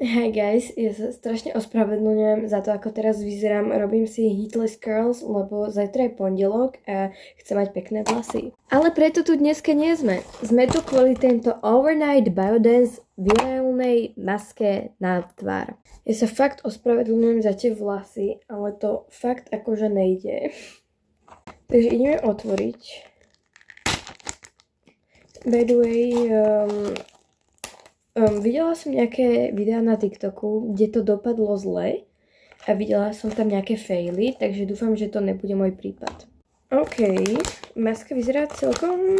Hey guys, ja sa strašne ospravedlňujem za to, ako teraz vyzerám. Robím si heatless curls, lebo zajtra je pondelok a chcem mať pekné vlasy. Ale preto tu dneska nie sme. Sme tu kvôli tento Overnight Biodance virálnej maske na tvár. Ja sa fakt ospravedlňujem za tie vlasy, ale to fakt akože nejde. Takže ideme otvoriť. By the way, videla som nejaké videá na TikToku, kde to dopadlo zle a videla som tam nejaké faily, takže dúfam, že to nebude môj prípad. OK, maska vyzerá celkom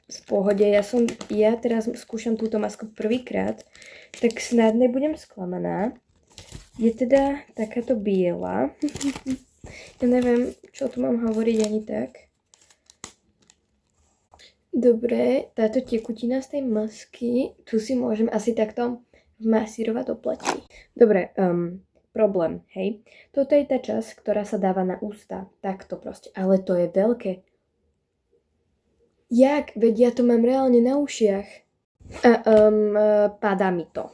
v pohode. Ja teraz skúšam túto masku prvýkrát, tak snad nebudem sklamaná. Je teda takáto biela. Ja neviem, čo tu mám hovoriť ani tak. Dobre, táto tekutina z tej masky, tu si môžem asi takto vmasírovať do platí. Dobre, problém, hej. Toto je tá časť, ktorá sa dáva na ústa. Takto proste, ale to je veľké. Jak? Veď ja to mám reálne na ušiach. Padá mi to.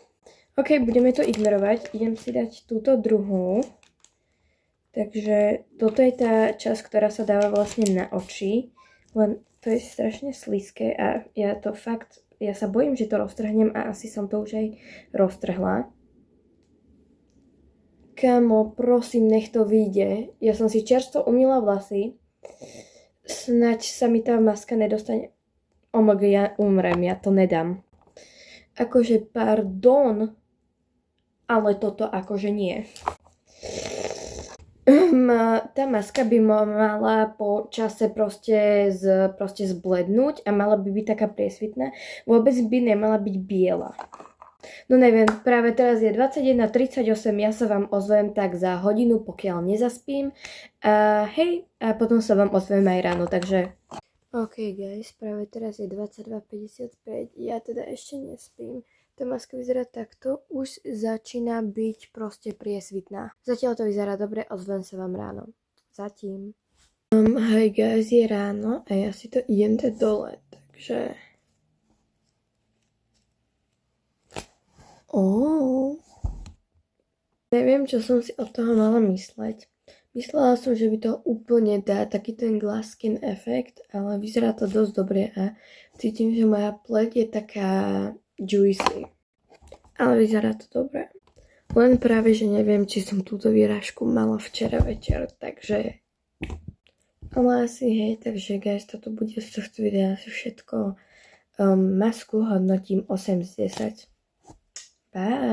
OK, budeme to ignorovať. Idem si dať túto druhú. Takže toto je tá časť, ktorá sa dáva vlastne na oči. Len to je strašne slízke a ja sa bojím, že to roztrhnem a asi som to už aj roztrhla. Kamo, prosím, nech to vyjde. Ja som si čerstvo umýla vlasy. Snaď sa mi tá maska nedostane. OMG, ja umrem, ja to nedám. Akože, pardon, ale toto akože nie. Tá maska by mala po čase proste zblednúť a mala by byť taká priesvitná. Vôbec by nemala byť biela. No neviem, práve teraz je 21:38, ja sa vám ozvem tak za hodinu, pokiaľ nezaspím. Hej, a potom sa vám ozvem aj ráno, takže... OK guys, práve teraz je 22:55, ja teda ešte nespím. Tá maska vyzerá takto, už začína byť proste priesvitná. Zatiaľ to vyzerá dobre, ozvem sa vám ráno. Zatím. Hi guys, je ráno a ja si to idem dať dole, takže... Neviem, čo som si od toho mala mysleť. Myslela som, že by to úplne dá taký ten glass skin efekt, ale vyzerá to dosť dobre a cítim, že moja pleť je taká juicy. Ale vyzerá to dobre. Len práve, že neviem, či som túto výrážku mala včera večer, takže... Ale asi hej, takže guys, toto bude z tohto videa asi všetko. Masku hodnotím 8 z 10. Bye!